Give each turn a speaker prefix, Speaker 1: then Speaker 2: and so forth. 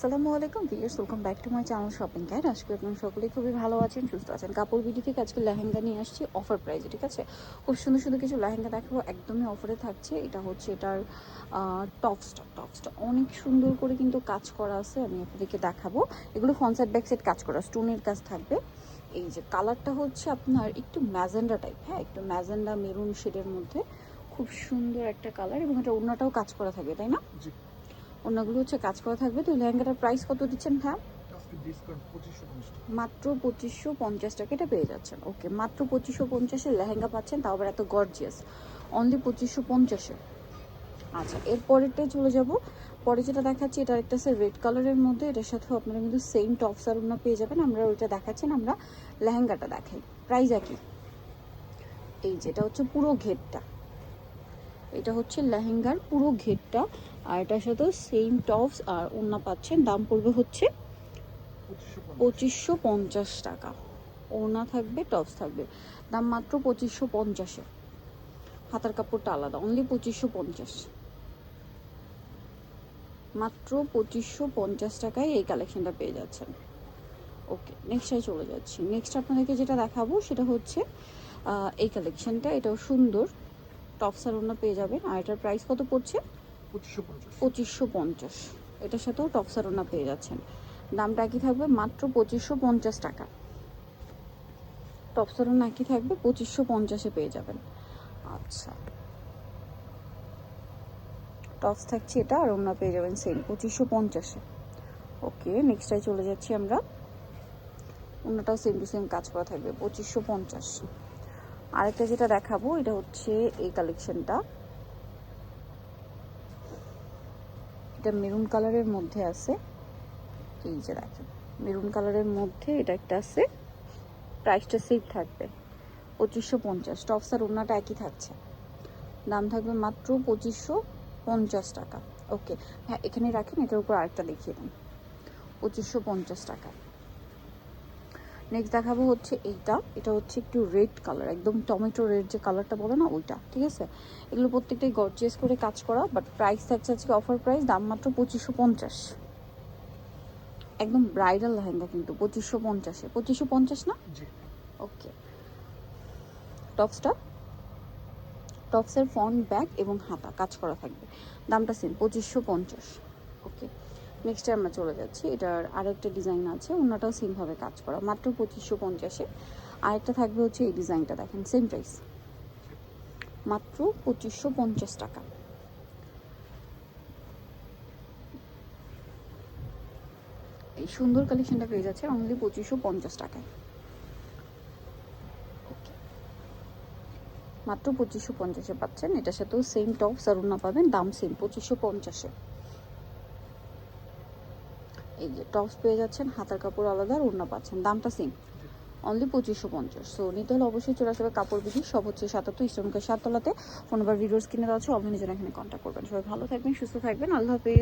Speaker 1: আসসালামু আলাইকুম viewers, welcome back to my channel shopping guide. আজকে আপনারা সকলেই খুবই ভালো আছেন, সুস্থ আছেন। কাপড় বিডি থেকে আজকে লেহেঙ্গা নিয়ে আসছি অফার প্রাইসে, ঠিক আছে। খুব সুন্দর সুন্দর কিছু লেহেঙ্গা দেখাবো, একদমই অফারে থাকছে। এটা হচ্ছে এটার টপসটা অনেক সুন্দর করে কিন্তু কাজ করা আছে, আমি আপনাদেরকে দেখাবো। এগুলো ফ্রন্ট সাইড ব্যাক সাইড কাজ করা, স্টোনের কাজ থাকবে। এই যে কালারটা হচ্ছে আপনার একটু ম্যাজেন্ডা টাইপ, হ্যাঁ, একটু ম্যাজেন্ডা মেরুন শেডের মধ্যে খুব সুন্দর একটা কালার, এবং এটা ওড়নাটাও কাজ করা থাকবে, তাই না? ওড়নাগুলো হচ্ছে কাজ করা থাকবে। তো লেহেঙ্গাটার প্রাইস কত দিচ্ছেন ভাই? মাত্র 2550 টাকা এটা পেয়ে যাচ্ছেন। ওকে, মাত্র 2550-এর লেহেঙ্গা পাচ্ছেন, তাও আবার এত গর্জিয়াস, অনলি 2550-এ। আচ্ছা, এরপরেরটাই চলে যাব। পরে যেটা দেখাচ্ছি এটা একটা আছে রেড কালারের মধ্যে, এটার সাথেও আপনারা কিন্তু সেম টপস আর ওড়না পেয়ে যাবেন। আমরা ওইটা দেখাচ্ছেন, আমরা লেহেঙ্গাটা দেখাই, প্রাইস একই। এই যেটা হচ্ছে পুরো ঘেরটা, এটা হচ্ছে লেহেঙ্গার পুরো ঘেরটা, আর এটার সাথে সেম টপস আর ওড়না পাচ্ছেন। দাম পড়বে হচ্ছে 2550 টাকা। ওড়না থাকবে, টপস থাকবে, দাম মাত্র 2550-এ। হাতার কাপড়টা আলাদা, অনলি 2550, মাত্র 2550 টাকায় এই কালেকশনটা পেয়ে যাচ্ছেন। ওকে, নেক্সটে চলে যাচ্ছি। নেক্সট আপনাদেরকে যেটা দেখাবো সেটা হচ্ছে এই কালেকশনটা, এটাও সুন্দর, টপস আর ওড়না পেয়ে যাবেন। আর এটার প্রাইস কত পড়ছে? 2550। এটার সাথেও টপস আর ওড়না পেয়ে যাচ্ছেন, দামটা একই থাকবে, মাত্র 2550 টাকা। টপস আর ওড়না একই থাকবে, 2550-এ পেয়ে যাবেন। আচ্ছা, টপস থাকছে এটা, আর ওড়না পেয়ে যাবেন সেম 2550-এ। ওকে, নেক্সটটাই চলে যাচ্ছি আমরা। ওড়নাটাও সেম টু সেম কাজ করা থাকবে, 2550। আরেকটা যেটা দেখাবো এটা হচ্ছে এই কালেকশনটা, এটা মেরুন কালারের মধ্যে আছে। এই যে দেখেন, মেরুন কালারের মধ্যে এটা একটা আছে, প্রাইসটা সেম থাকবে 2550। টপস আর ওড়নাটা একই থাকছে, দাম থাকবে মাত্র 2550 টাকা। ওকে, হ্যাঁ এখানে রাখেন, এটার উপর আরেকটা দেখিয়ে দিন, 2550 টাকা। নেক্সট দেখাবো হচ্ছে এইটা, এটা হচ্ছে একটু রেড কালার, একদম টমেটো রেড যে কালারটা বলে না, ওইটা, ঠিক আছে। এগুলো প্রত্যেকটাই গর্জিয়াস করে কাজ করা, বাট প্রাইস থাকছে আজকে অফার প্রাইস, দাম মাত্র 2550। একদম ব্রাইডাল লেহেঙ্গা কিন্তু 2550-এ। 2550 না? ওকে, টপসের ফ্রন্ট ব্যাক এবং হাতা কাজ করা থাকবে, দামটা সেম 2550। ওকে, নেক্সটে আমরা চলে যাচ্ছি। এটার আরেকটা ডিজাইন আছে, অন্যটাও সেমভাবে কাজ করা, মাত্র 2550-এ। আরেকটা থাকবে হচ্ছে এই ডিজাইনটা, দেখেন সেম প্রাইস, মাত্র 2550 টাকা। এই সুন্দর কালেকশনটা পেয়ে যাচ্ছে অনলি 2550 টাকায়। মাত্র 2550-এ পাচ্ছেন। এটার সাথেও সেম টপস আর ওড়না পাবেন, দাম সেম 2550-এ। এই যে টপস পেয়ে যাচ্ছেন, হাতার কাপড় আলাদা আর ওড়না পাচ্ছেন, দামটা সেম, অনলি 2550। সো নিতে হলে অবশ্যই চলে আসবে কাপড় বিধি, সব হচ্ছে 77 ইস্টার্নকে 7 তলাতে। ফোন নাম্বার ভিডিওস কিনে দেওয়া আছে, অনলাইনে জন্য এখানে কন্ট্যাক্ট করবেন। সবাই ভালো থাকবেন, সুস্থ থাকবেন, আল্লাহ হাফেজ।